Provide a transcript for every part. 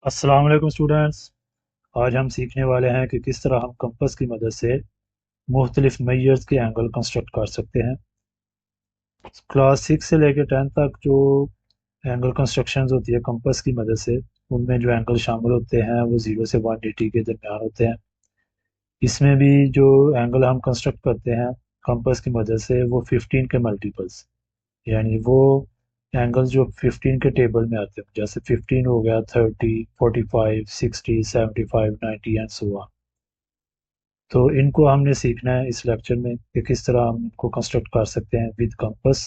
अस्सलाम वालेकुम स्टूडेंट्स। आज हम सीखने वाले हैं कि किस तरह हम कंपास की मदद से मुख्तलिफ मेजर्स के एंगल कंस्ट्रक्ट कर सकते हैं। क्लास 6 से लेकर 10 तक जो एंगल कंस्ट्रक्शंस होती है कंपास की मदद से, उनमें जो एंगल शामिल होते हैं वो 0 से 180 के दरमियान होते हैं। इसमें भी जो एंगल हम कंस्ट्रक्ट करते हैं कंपास की मदद से वो 15 के मल्टीपल्स, यानी वो एंगल्स जो 15 के टेबल में आते हैं, जैसे 15 हो गया, 30, 45, 60, 75, 90 एंड सो ऑन। तो इनको हमने सीखना है इस लेक्चर में कि किस तरह हम इनको कंस्ट्रक्ट कर सकते हैं विद कंपास।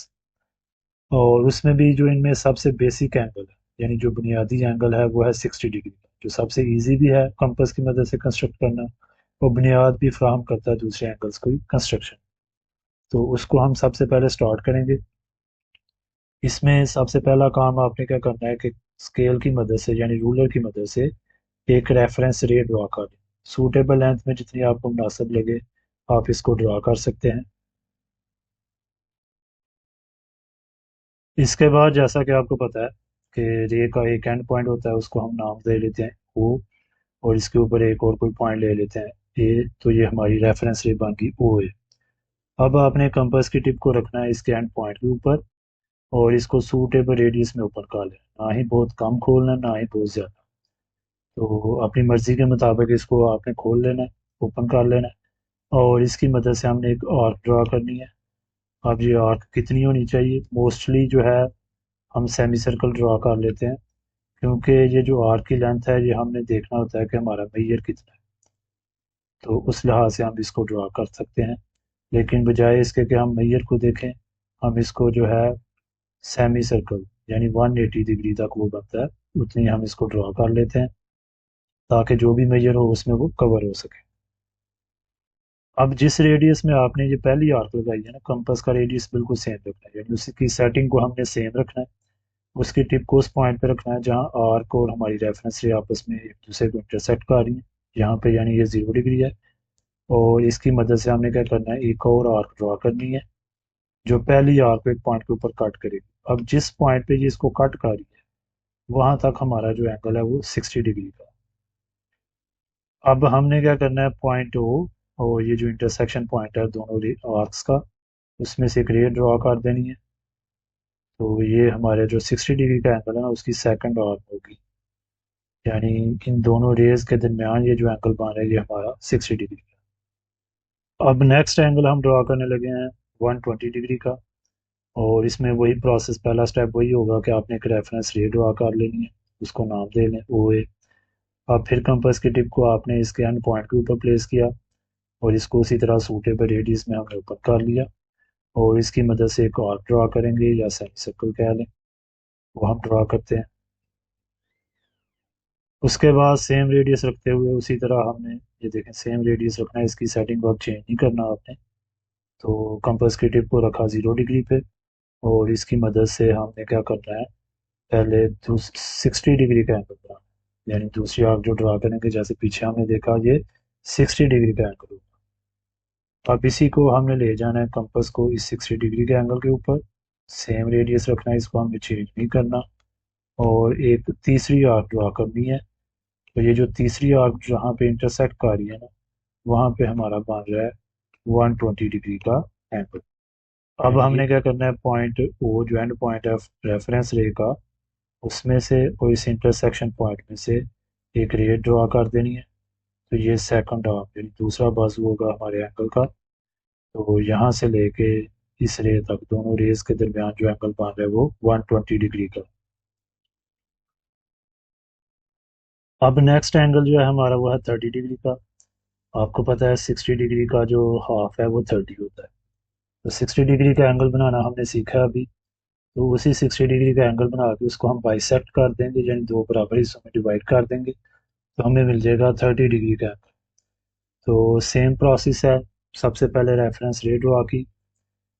और उसमें भी जो इनमें सबसे बेसिक एंगल है, यानी जो बुनियादी एंगल है, वो है 60 डिग्री का, जो सबसे इजी भी है कंपास की मदद से कंस्ट्रक्ट करना, और बुनियाद भी फ्राहम करता है दूसरे एंगल्स को कंस्ट्रक्शन। तो उसको हम सबसे पहले स्टार्ट करेंगे। इसमें सबसे पहला काम आपने क्या करना है कि स्केल की मदद से, यानी रूलर की मदद से, एक रेफरेंस रे ड्रा कर लें। सूटेबल लेंथ में जितनी आपको मुनासिब लगे आप इसको ड्रा कर सकते हैं। इसके बाद जैसा कि आपको पता है कि रे का एक एंड पॉइंट होता है, उसको हम नाम दे लेते हैं ओ, और इसके ऊपर एक और कोई पॉइंट ले लेते हैं ए, तो ये हमारी रेफरेंस रे बन गई ओ ए। अब आपने कंपास की टिप को रखना है इसके एंड पॉइंट के ऊपर, और इसको सूटेबल रेडियस में ओपन कर लेना, ना ही बहुत कम खोलना ना ही बहुत ज़्यादा। तो अपनी मर्जी के मुताबिक इसको आपने खोल लेना है, ओपन कर लेना है, और इसकी मदद से हमने एक आर्क ड्रा करनी है। अब ये आर्क कितनी होनी चाहिए? मोस्टली जो है हम सेमी सर्कल ड्रा कर लेते हैं, क्योंकि ये जो आर्क की लेंथ है ये हमने देखना होता है कि हमारा मेजर कितना है। तो उस लिहाज से हम इसको ड्रा कर सकते हैं, लेकिन बजाय इसके कि हम मेजर को देखें, हम इसको जो है सेमी सर्कल, यानी 180 डिग्री तक वो बनता है, उतनी हम इसको ड्रा कर लेते हैं, ताकि जो भी मेजर हो उसमें वो कवर हो सके। अब जिस रेडियस में आपने ये पहली आर्क लगाई है ना, कंपास का रेडियस बिल्कुल सेम रखना है, यानी उसकी सेटिंग को हमने सेम रखना है। उसकी टिप को उस पॉइंट पे रखना है जहां आर्क और हमारी रेफरेंस रे आपस में एक दूसरे को इंटरसेक्ट कर रही है, यहाँ पे, यानी ये 0 डिग्री है। और इसकी मदद से हमने क्या करना है, एक और आर्क ड्रा करनी है जो पहली आर्क को एक पॉइंट के ऊपर कट करेगी। अब जिस पॉइंट पे ये इसको कट कर रही है, वहां तक हमारा जो एंगल है वो 60 डिग्री का। अब हमने क्या करना है, पॉइंट ओ और ये जो इंटरसेक्शन पॉइंट है दोनों आर्क्स का, उसमें से एक रे ड्रॉ कर देनी है। तो ये हमारे जो 60 डिग्री का एंगल है ना, उसकी सेकंड आर्क होगी, यानी इन दोनों रेज के दरमियान ये जो एंगल बन रहा है ये हमारा 60 डिग्री का। अब नेक्स्ट एंगल हम ड्रॉ करने लगे हैं 120 डिग्री का, और इसमें वही प्रोसेस, पहला स्टेप वही होगा कि आपने एक रेफरेंस रे ड्रॉ कर लेनी है, उसको नाम दे लें ओ ए। अब फिर कंपास की टिप को आपने इसके एंड पॉइंट के ऊपर प्लेस किया, और इसको उसी तरह सूटेबल रेडियस में हमने ऊपर कर लिया, और इसकी मदद से एक आर्क ड्रॉ करेंगे, या सेमी सर्कल कह लें, वो हम ड्रॉ करते हैं। उसके बाद सेम रेडियस रखते हुए उसी तरह हमने, ये देखें, सेम रेडियस रखना है, इसकी सेटिंग को अब चेंज नहीं करना आपने। तो कंपास की टिप को रखा 0 डिग्री पे, और इसकी मदद से हमने क्या करना है, पहले 60 डिग्री का एंगल बनाना है, यानी दूसरी आर्क जो ड्रा करेंगे, जैसे पीछे हमने देखा ये 60 डिग्री का एंगल होगा। अब इसी को हमने ले जाना है कंपास को इस 60 डिग्री के एंगल के ऊपर, सेम रेडियस रखना है, इसको हमें चेंज नहीं करना, और एक तीसरी आर्क ड्रा करनी है। तो ये जो तीसरी आर्क जहाँ पे इंटरसेक्ट कर रही है ना, वहाँ पे हमारा बन रहा है 120 डिग्री का एंगल। अब हमने क्या करना है, पॉइंट ओ जो एंड पॉइंट है रेफरेंस रे का, उसमें से और इस इंटरसेक्शन पॉइंट में से एक रे ड्रा कर देनी है। तो ये सेकंड आर्म, यानी दूसरा बाजू होगा हमारे एंगल का। तो यहाँ से लेके इस रे तक, दोनों रेज के दरमियान जो एंगल बन रहा है वो 120 डिग्री का। अब नेक्स्ट एंगल जो है हमारा वो है 30 डिग्री का। आपको पता है 60 डिग्री का जो हाफ है वो 30 होता है। तो 60 डिग्री का एंगल बनाना हमने सीखा है अभी। तो उसी 60 डिग्री का एंगल बना के उसको हम बाइसेक्ट कर देंगे, यानी दो बराबर हिस्सों में डिवाइड कर देंगे, तो हमें मिल जाएगा 30 डिग्री का एंगल। तो सेम प्रोसेस है, सबसे पहले रेफरेंस रे ड्रा की।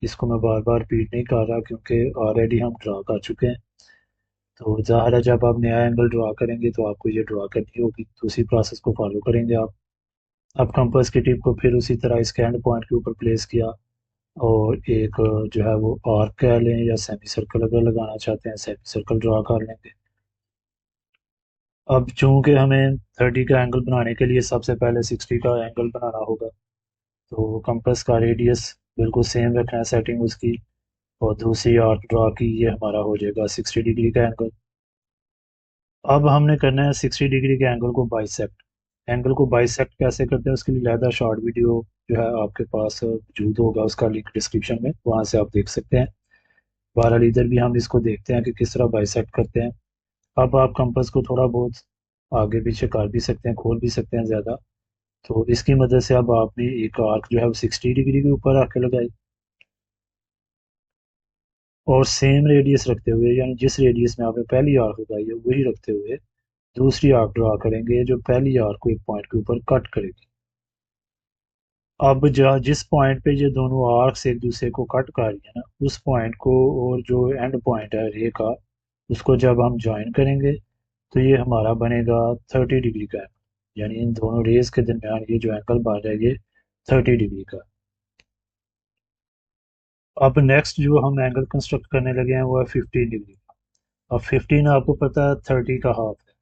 इसको मैं बार बार रिपीट नहीं कर रहा क्योंकि ऑलरेडी हम ड्रा कर चुके हैं। तो ज़ाहिर है जब आप नया एंगल ड्रा करेंगे तो आपको ये ड्रा करनी होगी, तो उसी प्रोसेस को फॉलो करेंगे आप। अब कंपास की टिप को फिर उसी तरह इसके एंड पॉइंट के ऊपर प्लेस किया, और एक जो है वो आर्क कह लें, या सेमी सर्कल अगर लगाना चाहते हैं सेमी सर्कल ड्रा कर लेंगे। अब चूंकि हमें 30 का एंगल बनाने के लिए सबसे पहले 60 का एंगल बनाना होगा, तो कंपास का रेडियस बिल्कुल सेम रखना है सेटिंग उसकी, और दूसरी आर्क ड्रा की, ये हमारा हो जाएगा 60 डिग्री का एंगल। अब हमने करना है 60 डिग्री के एंगल को बाइसेक्ट। एंगल को बाइसेक्ट कैसे करते हैं उसके लिए लहदा शॉर्ट वीडियो जो है आपके पास मौजूद होगा, उसका लिंक डिस्क्रिप्शन में, वहाँ से आप देख सकते हैं। बहरहाल इधर भी हम इसको देखते हैं कि किस तरह बाइसेक्ट करते हैं। अब आप कंपास को थोड़ा बहुत आगे पीछे कर भी सकते हैं, खोल भी सकते हैं ज़्यादा। तो इसकी मदद से अब आपने एक आर्क जो है वो 60 डिग्री के ऊपर आके लगाई, और सेम रेडियस रखते हुए, यानी जिस रेडियस में आपने पहली आर्क लगाई है वही रखते हुए दूसरी आर्क ड्रा करेंगे जो पहली आर्क को एक पॉइंट के ऊपर कट करेगी। अब जिस पॉइंट पे ये दोनों आर्क्स एक दूसरे को कट कर रही है ना, उस पॉइंट को और जो एंड पॉइंट है रे का, उसको जब हम ज्वाइन करेंगे तो ये हमारा बनेगा 30 डिग्री का एंगल, यानी इन दोनों रेज के दरमियान ये जो एंगल बन रहा है ये 30 डिग्री का। अब नेक्स्ट जो हम एंगल कंस्ट्रक्ट करने लगे हैं वो है 15 डिग्री का। अब 15 आपको पता है 30 का हाफ है,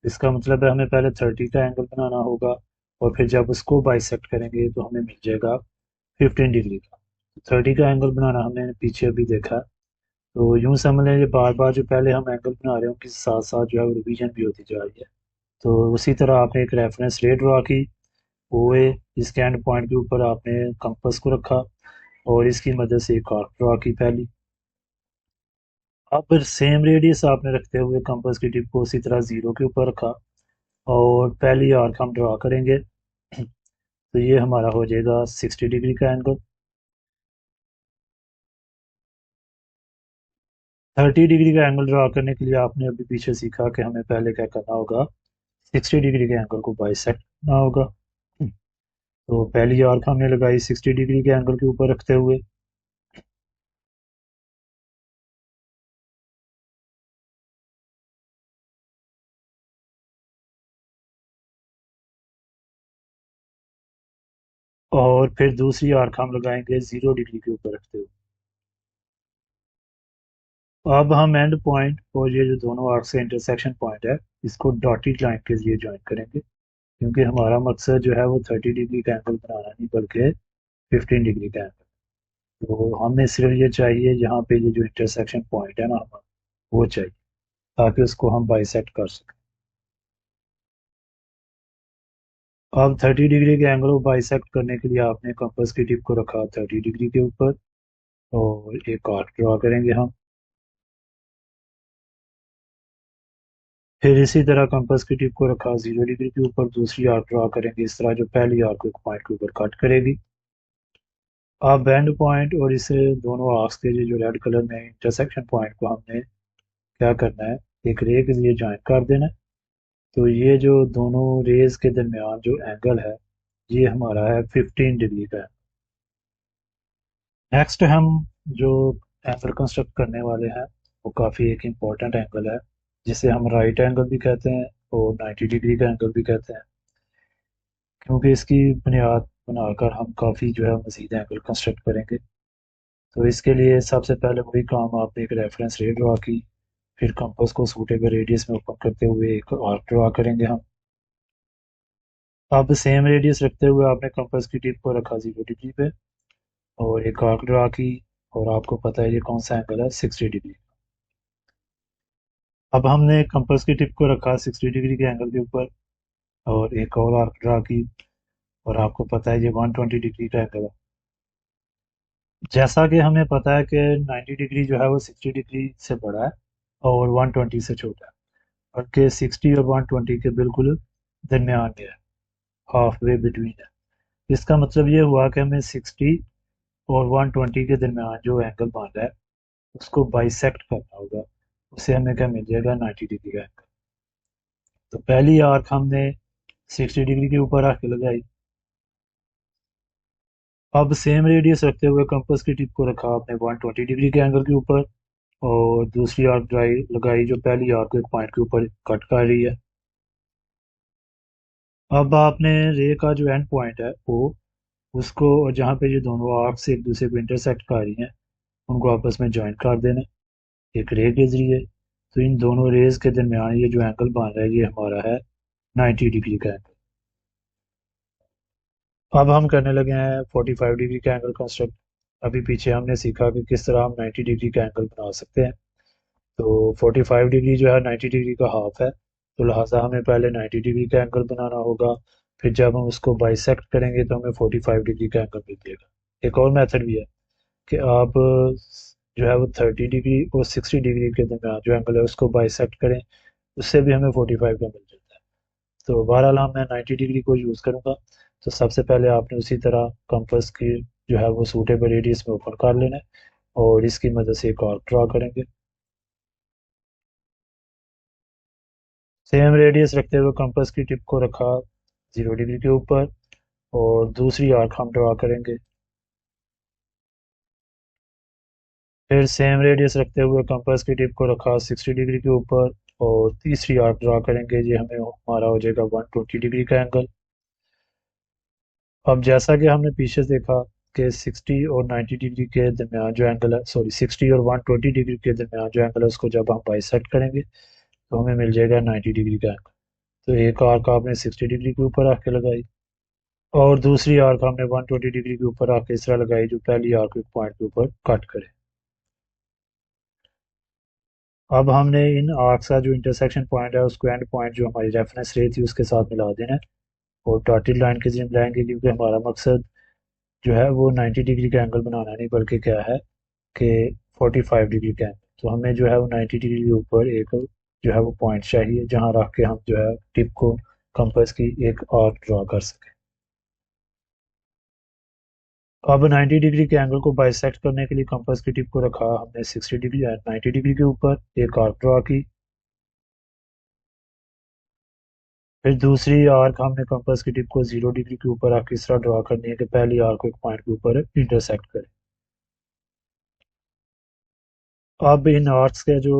इसका मतलब है हमें पहले 30 का एंगल बनाना होगा, और फिर जब उसको बाइसेक्ट करेंगे तो हमें मिल जाएगा 15 डिग्री का। 30 का एंगल बनाना हमने पीछे अभी देखा है। तो यूं समझ लें, ये बार बार जो पहले हम एंगल बना रहे हैं उनके साथ साथ जो है वो रिवीजन भी होती जा रही है। तो उसी तरह आपने एक रेफरेंस रे ड्रा की, ओ ए, इसके एंड पॉइंट के ऊपर आपने कंपास को रखा, और इसकी मदद से एक आर्क ड्रा की पहली। अब फिर सेम रेडियस आपने रखते हुए कंपास की टिप को उसी तरह जीरो के ऊपर रखा, और पहली आर्क हम ड्रा करेंगे। तो ये हमारा हो जाएगा 60 डिग्री का एंगल। 30 डिग्री का एंगल ड्रा करने के लिए आपने अभी पीछे सीखा कि हमें पहले क्या करना होगा, 60 डिग्री के एंगल को बाइसेक्ट करना होगा। तो पहली आर्क हमने लगाई 60 डिग्री के एंगल के ऊपर रखते हुए, और फिर दूसरी आर्क हम लगाएंगे 0 डिग्री के ऊपर रखते हुए। अब हम एंड पॉइंट और ये जो दोनों आर्क से इंटरसेक्शन पॉइंट है, इसको डॉटेड लाइन के जरिए ज्वाइन करेंगे, क्योंकि हमारा मकसद जो है वो 30 डिग्री का एंगल बनाना नहीं, बल्कि 15 डिग्री का एंगल। तो हमें सिर्फ ये चाहिए यहाँ पे ये जो इंटरसेक्शन पॉइंट है ना हमारा, वो चाहिए, ताकि उसको हम बाइसेक्ट कर सकें। अब 30 डिग्री के एंगल को बाइसेक्ट करने के लिए आपने कंपास की टिप को रखा 30 डिग्री के ऊपर, और एक आर्क ड्रा करेंगे हम। फिर इसी तरह कंपास की टिप को रखा 0 डिग्री के ऊपर, दूसरी आर्क ड्रा करेंगे इस तरह जो पहली आर्क को एक पॉइंट के ऊपर कट करेगी। अब एंड पॉइंट और इसे दोनों आर्क्स के जो रेड कलर में इंटरसेक्शन पॉइंट को हमने क्या करना है, एक रे के लिए ज्वाइन कर देना है। तो ये जो दोनों रेज के दरमियान जो एंगल है, ये हमारा है 15 डिग्री का। नेक्स्ट हम जो एंगल कंस्ट्रक्ट करने वाले हैं वो काफ़ी एक इम्पॉर्टेंट एंगल है, जिसे हम राइट एंगल भी कहते हैं और 90 डिग्री का एंगल भी कहते हैं, क्योंकि इसकी बुनियाद बनाकर हम काफ़ी जो है मज़ीद एंगल कंस्ट्रक्ट करेंगे। तो इसके लिए सबसे पहले वही काम, आपने एक रेफरेंस रे ड्रा की, फिर कंपास को सूटेबल रेडियस में ओपन करते हुए एक आर्क ड्रा करेंगे हम। अब सेम रेडियस रखते हुए आपने कंपास की टिप को रखा 0 डिग्री पे, और एक आर्क ड्रा की, और आपको पता है ये कौन सा एंगल है, 60 डिग्री। अब हमने कंपास की टिप को रखा 60 डिग्री के एंगल के ऊपर, और एक और आर्क ड्रा की, और आपको पता है ये 120 डिग्री का एंगल है। जैसा कि हमें पता है कि 90 डिग्री जो है वो 60 डिग्री से बड़ा है, और 120 से छोटा है, बल्कि 60 और 120 के बिल्कुल दरमियान में है, हाफ वे बिटवीन है। इसका मतलब ये हुआ कि हमें 60 और 120 के दरमियान जो एंगल बन रहा है उसको बाइसेक्ट करना होगा, उससे हमें क्या मिल जाएगा, 90 डिग्री का एंगल। तो पहली आर्क हमने 60 डिग्री के ऊपर आके लगाई। अब सेम रेडियस रखते हुए कंपास की टिप को रखा आपने 120 डिग्री के एंगल के ऊपर, और दूसरी आर्क ड्राई लगाई जो पहली आर्क एक पॉइंट के ऊपर कट कर रही है। अब आपने रे का जो एंड पॉइंट है वो, उसको, और जहाँ पे ये दोनों आर्क से एक दूसरे को इंटरसेक्ट कर रही हैं, उनको आपस में ज्वाइन कर देना एक रे के जरिए। तो इन दोनों रेज के दरमियान ये जो एंगल बन रहा है ये हमारा है 90 डिग्री का एंगल। अब हम करने लगे हैं 45 डिग्री का एंगल कंस्ट्रक्ट। अभी पीछे हमने सीखा कि किस तरह हम 90 डिग्री का एंगल बना सकते हैं। तो 45 डिग्री जो है 90 डिग्री का हाफ है, तो लिहाजा हमें पहले 90 डिग्री का एंगल बनाना होगा। फिर जब हम उसको बाइसेक्ट करेंगे तो हमें 45 डिग्री का एंगल मिल जाएगा। एक और मेथड भी है कि आप जो है वो 30 डिग्री और 60 डिग्री के दरमियान जो एंगल है उसको बाइसेक्ट करें, उससे भी हमें 45 का मिल जाता है। तो बहरहाल मैं 90 डिग्री को यूज़ करूँगा। तो सबसे पहले आपने उसी तरह कंपास की जो है वो सूटेबल रेडियस में ओपन कर लेना है और इसकी मदद से एक आर्क ड्रा करेंगे। सेम रेडियस रखते हुए कंपास की टिप को रखा 0 डिग्री के ऊपर और दूसरी आर्क हम ड्रा करेंगे। फिर सेम रेडियस रखते हुए कंपास की टिप को रखा 60 डिग्री के ऊपर और तीसरी आर्क ड्रा करेंगे। ये हमें हमारा हो जाएगा 120 डिग्री का एंगल। अब जैसा कि हमने पीछे देखा कि 60 और 90 डिग्री के दरमियान जो एंगल है, सॉरी 60 और 120 डिग्री के दरमियान जो एंगल है उसको जब हम बाइसेक्ट करेंगे तो हमें मिल जाएगा 90 डिग्री का एंगल। तो एक आर्क आपने 60 डिग्री के ऊपर आके लगाई और दूसरी आर्क हमने 120 डिग्री के ऊपर आके इस तरह लगाई जो पहली आर्क एक पॉइंट के ऊपर कट करे। अब हमने इन आर्क्स का जो इंटरसेक्शन पॉइंट है उसको एंड पॉइंट जो हमारी रेफरेंस रे थी उसके साथ मिला देना है और डॉटेड लाइन के जरिए मिलाएंगे, क्योंकि हमारा मकसद जो है वो 90 डिग्री का एंगल बनाना नहीं बल्कि क्या है कि 45 डिग्री का एंगल। तो हमें जो है वो 90 डिग्री के ऊपर एक जो है वो पॉइंट चाहिए जहां रख के हम जो है टिप को कंपास की एक आर्क ड्रा कर सकें। अब 90 डिग्री के एंगल को बाइसेक्ट करने के लिए कंपास की टिप को रखा हमने 60 डिग्री 90 डिग्री के ऊपर, एक आर्क ड्रा की। फिर दूसरी आर्क हमने कंपास की टिप को 0 डिग्री के ऊपर आर्क इस तरह ड्रा करनी है कि पहली आर्क को एक पॉइंट के ऊपर इंटरसेक्ट करे। अब इन आर्क्स के जो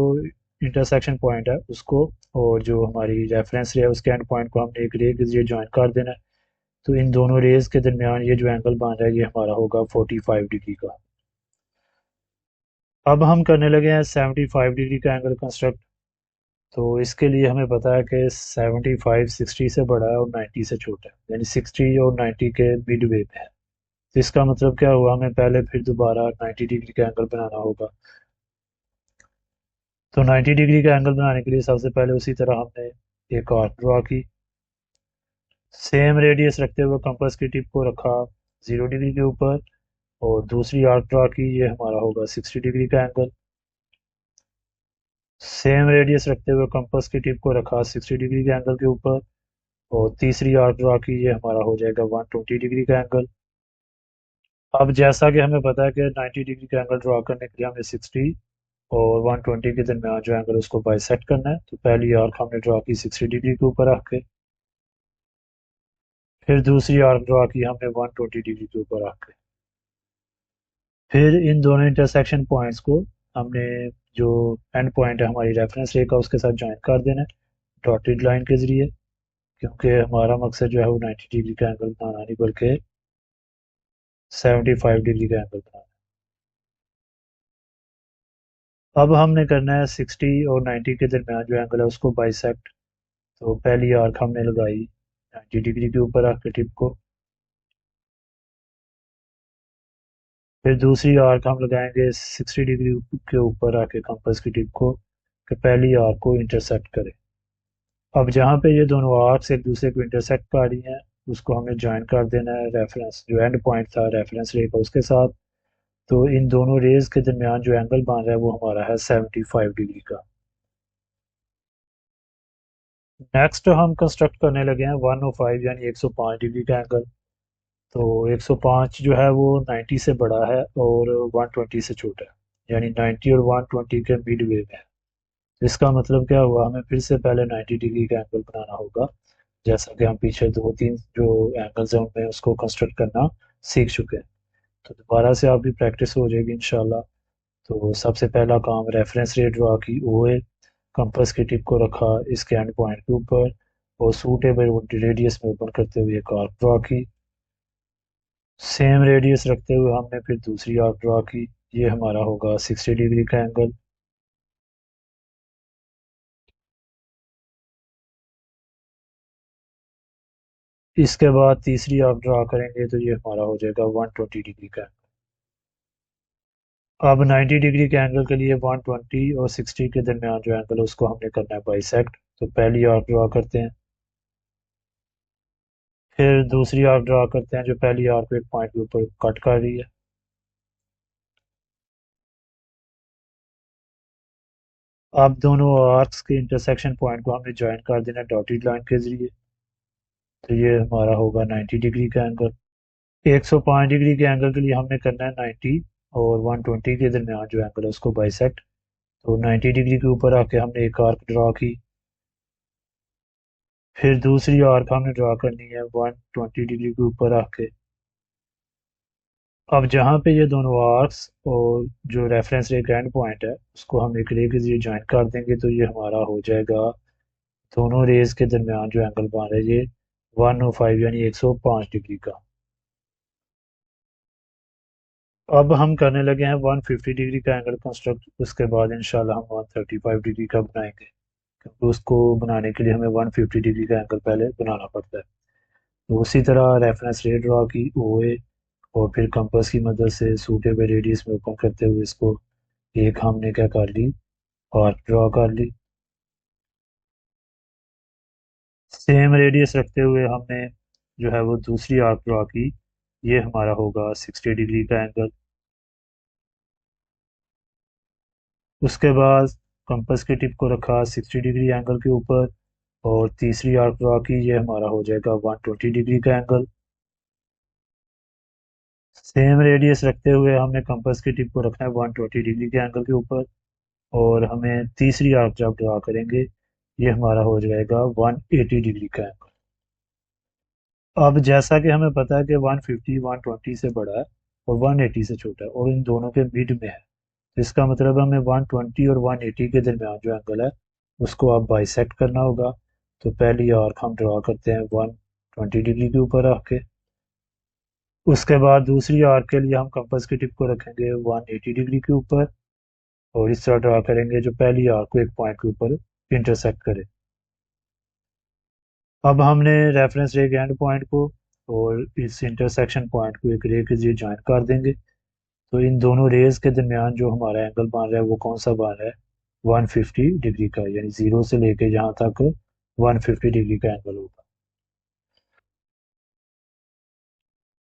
इंटरसेक्शन पॉइंट है उसको और जो हमारी रेफरेंस रे है उसके एंड पॉइंट को हमने एक रे के जरिए ज्वाइन कर देना है। तो इन दोनों रेज के दरमियान ये जो एंगल बन रहा है ये हमारा होगा 45 डिग्री का। अब हम करने लगे हैं 75 डिग्री का एंगल कंस्ट्रक्ट। तो इसके लिए हमें पता है कि 75 60 से बड़ा है और 90 से छोटा है, यानी 60 और 90 के मिड वे में है। तो इसका मतलब क्या हुआ, हमें पहले फिर दोबारा 90 डिग्री का एंगल बनाना होगा। तो 90 डिग्री का एंगल बनाने के लिए सबसे पहले उसी तरह हमने एक आर्क ड्रा की। सेम रेडियस रखते हुए कंपास की टिप को रखा 0 डिग्री के ऊपर और दूसरी आर्क ड्रा की। ये हमारा होगा 60 डिग्री का एंगल। सेम रेडियस रखते हुए कंपास की टिप को रखा 60 डिग्री के एंगल के ऊपर और तीसरी आर्क ड्रा की। ये हमारा हो जाएगा 120 डिग्री का एंगल। अब जैसा कि हमें पता है कि 90 डिग्री का एंगल ड्रा करने के लिए हमें 60 और 120 के दरमियान जो एंगल उसको बाइसेक्ट करना है। तो पहली आर्क हमने ड्रा की 60 डिग्री के ऊपर रख के, फिर दूसरी आर्क ड्रा की हमने 120 डिग्री के ऊपर रख के। फिर इन दोनों इंटरसेक्शन पॉइंट्स को हमने जो एंड पॉइंट है हमारी रेफरेंस रे का उसके साथ ज्वाइन कर देना है डॉटेड लाइन के जरिए, क्योंकि हमारा मकसद जो है वो 90 डिग्री का एंगल बनाना नहीं बल्कि 75 डिग्री का एंगल बनाना है। अब हमने करना है 60 और 90 के दरमियान जो एंगल है उसको बाइसेक्ट। तो पहली आर्क हमने लगाई 90 डिग्री के ऊपर रख के टिप को, फिर दूसरी आर्क हम लगाएंगे 60 डिग्री के ऊपर आके कंपास की टिप को कि पहली आर्क को इंटरसेक्ट करे। अब जहाँ पे ये दोनों आर्क्स एक दूसरे को इंटरसेक्ट कर रही हैं उसको हमें ज्वाइन कर देना है रेफरेंस जो एंड पॉइंट था रेफरेंस रे का उसके साथ। तो इन दोनों रेज के दरमियान जो एंगल बन रहा है वो हमारा है 75 डिग्री का। नेक्स्ट हम कंस्ट्रक्ट करने लगे हैं 105 यानी 105 डिग्री का एंगल। तो 105 जो है वो 90 से बड़ा है और 120 से छोटा है, यानी 90 और 120 के मिड वे में है। तो इसका मतलब क्या हुआ, हमें फिर से पहले 90 डिग्री का एंगल बनाना होगा, जैसा कि हम पीछे दो तीन जो एंगल्स हैं उनमें उसको कंस्ट्रक्ट करना सीख चुके हैं। तो दोबारा से आपकी प्रैक्टिस हो जाएगी इंशाल्लाह। तो सबसे पहला काम रेफरेंस रे ड्रा की ओ ए, कंपास की टिप को रखा इसके एंड पॉइंट के ऊपर और सूटेबल रेडियस में ओपन करते हुए एक आर्क ड्रा की। सेम रेडियस रखते हुए हमने फिर दूसरी आर्क ड्रा की। ये हमारा होगा 60 डिग्री का एंगल। इसके बाद तीसरी आर्क ड्रा करेंगे तो ये हमारा हो जाएगा 120 डिग्री का। अब 90 डिग्री के एंगल के लिए 120 और 60 के दरमियान जो एंगल है उसको हमने करना है बाइसेक्ट। तो पहली आर्क ड्रा करते हैं, फिर दूसरी आर्क ड्रा करते हैं जो पहली आर्क को एक पॉइंट के ऊपर कट कर रही है। अब दोनों आर्क्स के इंटरसेक्शन पॉइंट को हमने ज्वाइन कर देना डॉटेड लाइन के जरिए। तो ये हमारा होगा 90 डिग्री का एंगल। 105 डिग्री के एंगल के लिए हमने करना है 90 और 120 के दरमियान जो एंगल है उसको बाइसेक्ट। तो 90 डिग्री के ऊपर आके हमने एक आर्क ड्रा की, फिर दूसरी आर्क हमने ड्रा करनी है 120 डिग्री के ऊपर आके। अब जहाँ पे ये दोनों आर्क्स और जो रेफरेंस रे एंड पॉइंट है उसको हम एक रे के जरिए ज्वाइन कर देंगे तो ये हमारा हो जाएगा दोनों रेज के दरमियान जो एंगल बन रहा है ये 105 यानी 105 डिग्री का। अब हम करने लगे हैं 150 डिग्री का एंगल कंस्ट्रक्ट। उसके बाद इंशाल्लाह हम 135 डिग्री का बनाएंगे, क्योंकि उसको बनाने के लिए हमें 150 डिग्री का एंगल पहले बनाना पड़ता है। तो उसी तरह रेफरेंस रे ड्रा की ओ ए, और फिर कंपास की मदद से सूटेबल रेडियस में ओपन करते हुए इसको एक हमने क्या कर ली, आर्क ड्रा कर ली। सेम रेडियस रखते हुए हमने जो है वो दूसरी आर्क ड्रा की। ये हमारा होगा 60 डिग्री का एंगल। उसके बाद कंपास की टिप को रखा 60 डिग्री एंगल के ऊपर और तीसरी आर्क ड्रा की। ये हमारा हो जाएगा 120 डिग्री का एंगल। सेम रेडियस रखते हुए हमने कंपास की टिप को रखना है 120 डिग्री के एंगल के ऊपर, और हमें तीसरी आर्क जब ड्रा करेंगे ये हमारा हो जाएगा 180 डिग्री का एंगल। अब जैसा कि हमें पता है कि 150 120 से बड़ा है और 180 से छोटा है और इन दोनों के मिड में है, तो इसका मतलब हमें 120 और 180 के दरमियान जो एंगल है उसको आप बाइसेक्ट करना होगा। तो पहली आर्क हम ड्रा करते हैं 120 डिग्री के ऊपर रख के। उसके बाद दूसरी आर्क के लिए हम कंपास की टिप को रखेंगे 180 डिग्री के ऊपर और इस तरह ड्रा करेंगे जो पहली आर्क को एक पॉइंट के ऊपर इंटरसेक्ट करे। अब हमने रेफरेंस रे के एंड पॉइंट को और इस इंटरसेक्शन पॉइंट को एक रे के जरिए ज्वाइन कर देंगे। तो इन दोनों रेज के दरमियान जो हमारा एंगल बन रहा है वो कौन सा बन रहा है, 150 डिग्री का, यानी जीरो से लेके यहाँ तक 150 डिग्री का एंगल होगा।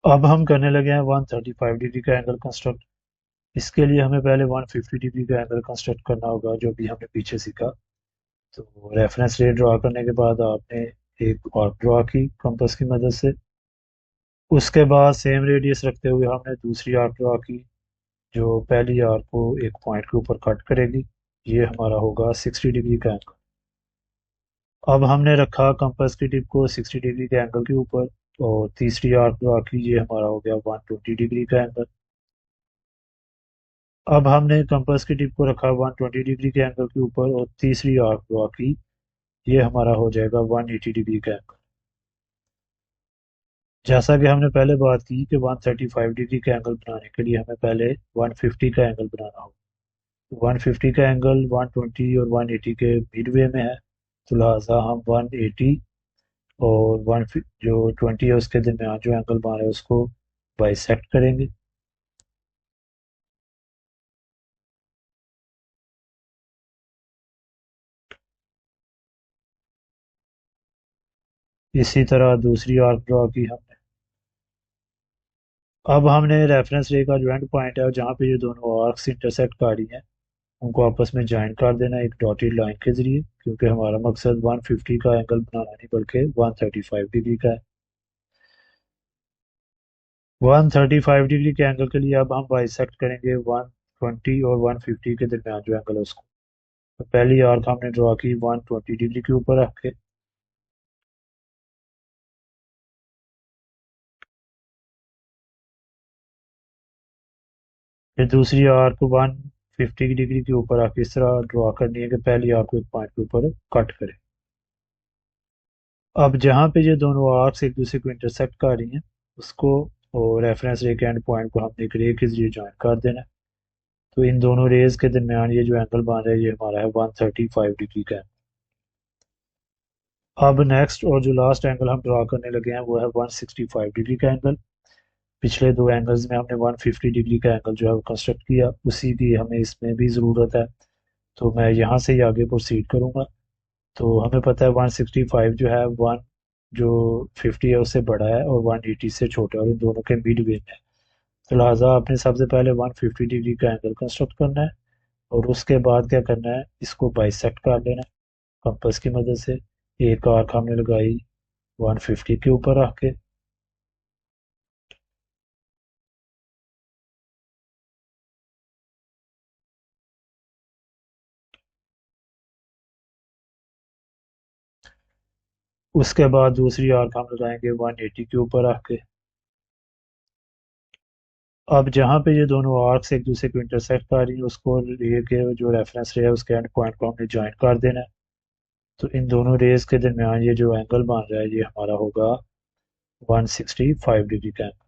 अब हम करने लगे हैं 135 डिग्री का एंगल कंस्ट्रक्ट। इसके लिए हमें पहले 150 डिग्री का एंगल कंस्ट्रक्ट करना होगा जो भी हमने पीछे सीखा। तो रेफरेंस रे ड्रा करने के बाद आपने एक आर्क ड्रा की कंपास की मदद से। उसके बाद सेम रेडियस रखते हुए हमने दूसरी आर्क ड्रा की जो पहली आर्क को एक पॉइंट के ऊपर कट करेगी। ये हमारा होगा 60 डिग्री का एंगल। अब हमने रखा कंपास की टिप को 60 डिग्री के एंगल के ऊपर और तीसरी आर्क ड्रा की। ये हमारा हो गया 120 डिग्री का एंगल। अब हमने कंपास की टिप को रखा 120 डिग्री के एंगल के ऊपर और तीसरी आर्क ड्रा की। ये हमारा हो जाएगा 180 डिग्री का एंगल। जैसा कि हमने पहले बात की कि 135 डिग्री का एंगल बनाने के लिए हमें पहले 150 का एंगल बनाना होगा। 150 का एंगल 120 और 180 के मिडवे में है, तो लिहाजा हम 180 और वन जो 20 है उसके दरमियान जो एंगल बन रहा है उसको बाइसेक्ट करेंगे। इसी तरह दूसरी आर्क ड्रा की हमने। अब हमने रेफरेंस रे का जो एंड पॉइंट है और जहाँ पे ये दोनों आर्क्स इंटरसेक्ट कर रही हैं उनको आपस में ज्वाइन कर देना एक डॉटेड लाइन के जरिए, क्योंकि हमारा मकसद 150 का एंगल बनाना नहीं बल्कि 135 डिग्री का है। 135 डिग्री के एंगल के लिए अब हम बाइसेक्ट करेंगे 120 और 150 के दरमियान जो एंगल है उसको। तो पहली आर्क हमने ड्रा की 120 डिग्री के ऊपर रख के। फिर दूसरी आर्क 150 डिग्री के ऊपर आके इस तरह ड्रा करनी है कि पहली आर्क को एक पॉइंट के ऊपर कट करे। अब जहाँ पे ये दोनों आर्क्स एक दूसरे को इंटरसेक्ट कर रही हैं उसको और रेफरेंस रे के एंड पॉइंट को हमने एक रे के जरिए ज्वाइन कर देना है। तो इन दोनों रेज के दरमियान ये जो एंगल बन रहा है ये हमारा है 135 डिग्री का। अब नेक्स्ट और जो लास्ट एंगल हम ड्रा करने लगे हैं वो है 165 डिग्री का एंगल। पिछले दो एंगल्स में हमने 150 डिग्री का एंगल जो है वो कंस्ट्रक्ट किया, उसी की हमें इसमें भी ज़रूरत है। तो मैं यहाँ से ही आगे प्रोसीड करूँगा। तो हमें पता है 165 जो है वन जो 50 है उससे बड़ा है और 180 से छोटा है और इन दोनों के मिड में है। तो लिहाजा आपने सबसे पहले 150 डिग्री का एंगल कंस्ट्रक्ट करना है और उसके बाद क्या करना है, इसको बाइसेक्ट कर लेना है कंपास की मदद से। एक आर्क हमने लगाई 150 के ऊपर रख के। उसके बाद दूसरी आर्क हम लगाएंगे 180 के ऊपर रख के। अब जहाँ पे ये दोनों आर्क्स एक दूसरे को इंटरसेक्ट कर रही है उसको रे के जो रेफरेंस रे है उसके एंड पॉइंट को हमने ज्वाइन कर देना है। तो इन दोनों रेज के दरमियान ये जो एंगल बन रहा है ये हमारा होगा 165 डिग्री का एंगल।